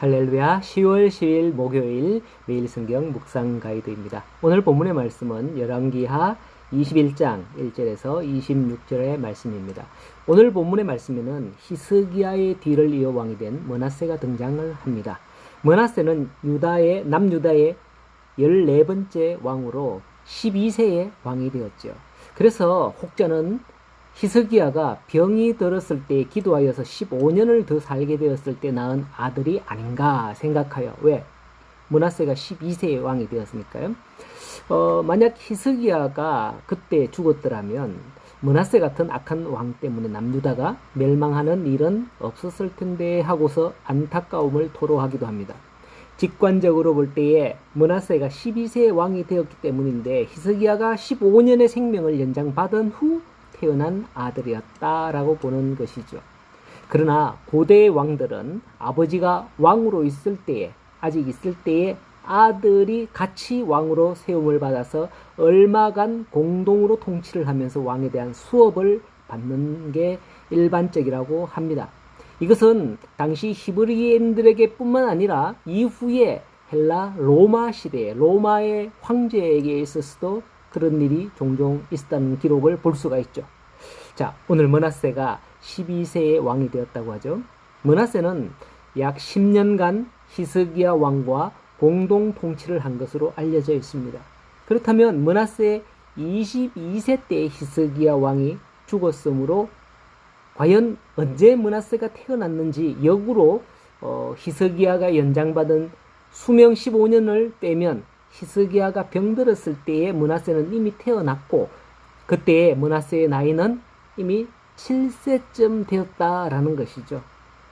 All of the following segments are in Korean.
할렐루야, 10월 10일 목요일 매일 성경 묵상 가이드입니다. 오늘 본문의 말씀은 열왕기하 21장 1절에서 26절의 말씀입니다. 오늘 본문의 말씀에는 히스기야의 뒤를 이어 왕이 된 므낫세가 등장을 합니다. 므낫세는 남유다의 14번째 왕으로 12세의 왕이 되었죠. 그래서 혹자는 히스기야가 병이 들었을 때 기도하여서 15년을 더 살게 되었을 때 낳은 아들이 아닌가 생각하여, 왜? 므낫세가 12세의 왕이 되었으니까요. 만약 히스기야가 그때 죽었더라면 므낫세 같은 악한 왕 때문에 남유다가 멸망하는 일은 없었을 텐데 하고서 안타까움을 토로하기도 합니다. 직관적으로 볼 때에 므낫세가 12세의 왕이 되었기 때문인데 히스기야가 15년의 생명을 연장받은 후 태어난 아들이었다라고 보는 것이죠. 그러나 고대의 왕들은 아버지가 왕으로 아직 있을 때에 아들이 같이 왕으로 세움을 받아서 얼마간 공동으로 통치를 하면서 왕에 대한 수업을 받는 게 일반적이라고 합니다. 이것은 당시 히브리인들에게 뿐만 아니라 이후에 헬라 로마 시대에 로마의 황제에게 있어서도 그런 일이 종종 있었다는 기록을 볼 수가 있죠. 자, 오늘 므낫세가 12세의 왕이 되었다고 하죠. 므낫세는 약 10년간 히스기야 왕과 공동 통치를 한 것으로 알려져 있습니다. 그렇다면 므낫세 22세 때 히스기야 왕이 죽었으므로 과연 언제 므낫세가 태어났는지 역으로 히스기야가 연장받은 수명 15년을 빼면 히스기야가 병들었을 때에 므낫세는 이미 태어났고 그때의 므낫세의 나이는 이미 7세쯤 되었다라는 것이죠.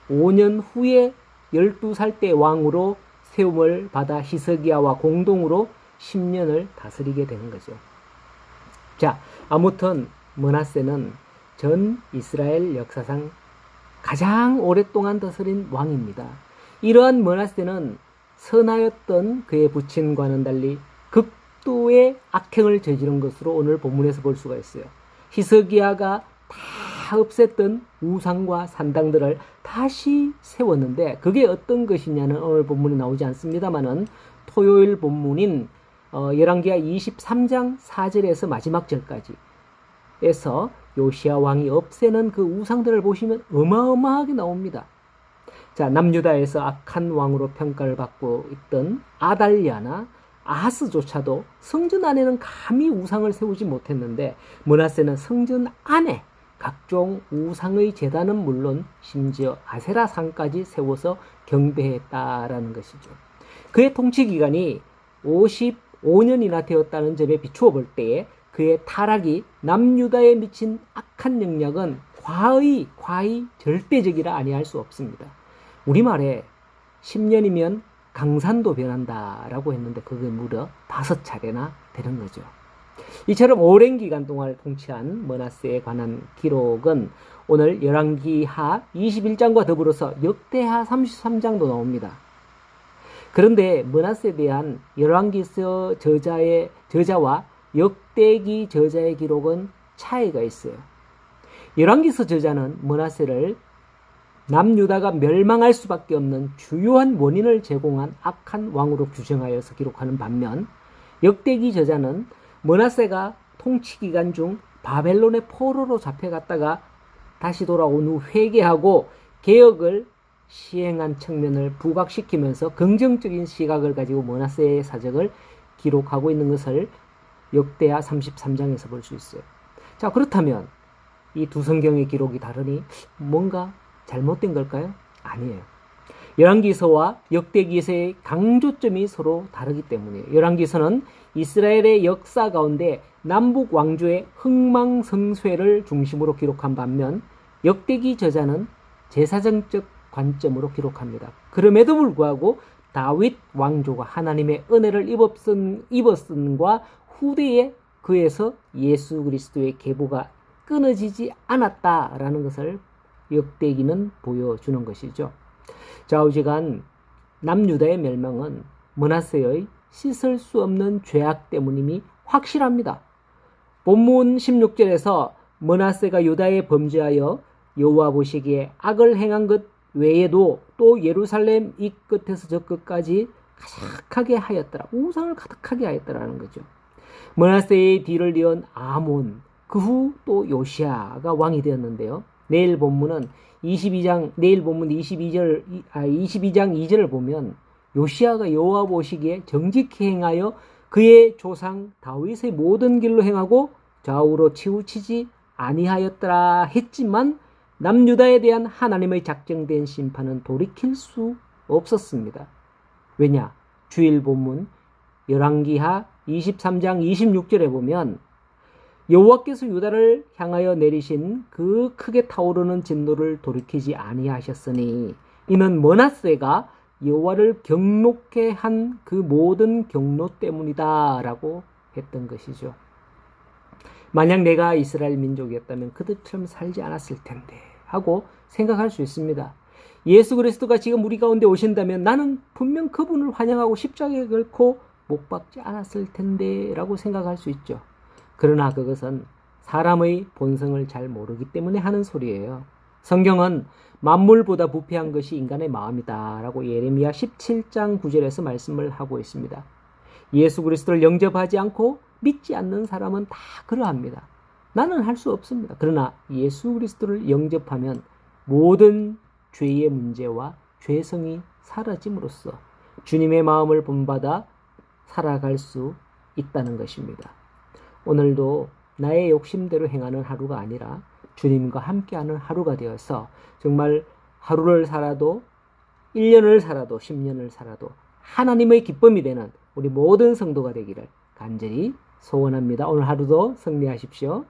5년 후에 12살 때 왕으로 세움을 받아 히스기야와 공동으로 10년을 다스리게 되는 거죠. 자, 아무튼 므낫세는 전 이스라엘 역사상 가장 오랫동안 다스린 왕입니다. 이러한 므낫세는 선하였던 그의 부친과는 달리 극도의 악행을 저지른 것으로 오늘 본문에서 볼 수가 있어요. 히스기야가 다 없앴던 우상과 산당들을 다시 세웠는데 그게 어떤 것이냐는 오늘 본문에 나오지 않습니다만은 토요일 본문인 열왕기하 23장 4절에서 마지막 절까지 에서 요시야 왕이 없애는 그 우상들을 보시면 어마어마하게 나옵니다. 자, 남유다에서 악한 왕으로 평가를 받고 있던 아달랴나 아하스조차도 성전 안에는 감히 우상을 세우지 못했는데 므낫세는 성전 안에 각종 우상의 제단은 물론 심지어 아세라상까지 세워서 경배했다라는 것이죠. 그의 통치 기간이 55년이나 되었다는 점에 비추어 볼 때에 그의 타락이 남유다에 미친 악한 영향은 과히 절대적이라 아니할 수 없습니다. 우리말에 10년이면 강산도 변한다라고 했는데 그게 무려 5차례나 되는 거죠. 이처럼 오랜 기간 동안 통치한 므낫세에 관한 기록은 오늘 열왕기하 21장과 더불어서 역대하 33장도 나옵니다. 그런데 므낫세에 대한 열왕기서 저자와 역대기 저자의 기록은 차이가 있어요. 열왕기서 저자는 므낫세를 남유다가 멸망할 수밖에 없는 주요한 원인을 제공한 악한 왕으로 규정하여서 기록하는 반면 역대기 저자는 므낫세가 통치 기간 중 바벨론의 포로로 잡혀갔다가 다시 돌아온 후 회개하고 개혁을 시행한 측면을 부각시키면서 긍정적인 시각을 가지고 므낫세의 사적을 기록하고 있는 것을 역대하 33장에서 볼 수 있어요. 자, 그렇다면 이 두 성경의 기록이 다르니 뭔가 잘못된 걸까요? 아니에요. 열왕기서와 역대기서의 강조점이 서로 다르기 때문이에요. 열왕기서는 이스라엘의 역사 가운데 남북 왕조의 흥망성쇠를 중심으로 기록한 반면 역대기 저자는 제사정적 관점으로 기록합니다. 그럼에도 불구하고 다윗 왕조가 하나님의 은혜를 입었음과 후대에 그에서 예수 그리스도의 계보가 끊어지지 않았다라는 것을 역대기는 보여주는 것이죠. 좌우지간 남유다의 멸망은 므낫세의 씻을 수 없는 죄악 때문임이 확실합니다. 본문 16절에서 므낫세가 유다에 범죄하여 여호와 보시기에 악을 행한 것 외에도 또 예루살렘 이 끝에서 저 끝까지 가득하게 하였더라. 우상을 가득하게 하였더라는 거죠. 므낫세의 뒤를 이은 아몬, 그 후 또 요시아가 왕이 되었는데요. 내일 본문 22장 2절을 보면 요시아가 여호와 보시기에 정직히 행하여 그의 조상 다윗의 모든 길로 행하고 좌우로 치우치지 아니하였더라 했지만 남유다에 대한 하나님의 작정된 심판은 돌이킬 수 없었습니다. 왜냐? 주일 본문 열왕기하 23장 26절에 보면 여호와께서 유다를 향하여 내리신 그 크게 타오르는 진노를 돌이키지 아니하셨으니 이는 므낫세가 여호와를 경노케 한 그 모든 경노 때문이다 라고 했던 것이죠. 만약 내가 이스라엘 민족이었다면 그들처럼 살지 않았을 텐데 하고 생각할 수 있습니다. 예수 그리스도가 지금 우리 가운데 오신다면 나는 분명 그분을 환영하고 십자가에 걸고 못 박지 않았을 텐데 라고 생각할 수 있죠. 그러나 그것은 사람의 본성을 잘 모르기 때문에 하는 소리예요. 성경은 만물보다 부패한 것이 인간의 마음이다 라고 예레미야 17장 9절에서 말씀을 하고 있습니다. 예수 그리스도를 영접하지 않고 믿지 않는 사람은 다 그러합니다. 나는 할 수 없습니다. 그러나 예수 그리스도를 영접하면 모든 죄의 문제와 죄성이 사라짐으로써 주님의 마음을 본받아 살아갈 수 있다는 것입니다. 오늘도 나의 욕심대로 행하는 하루가 아니라 주님과 함께하는 하루가 되어서 정말 하루를 살아도 1년을 살아도 10년을 살아도 하나님의 기쁨이 되는 우리 모든 성도가 되기를 간절히 소원합니다. 오늘 하루도 승리하십시오.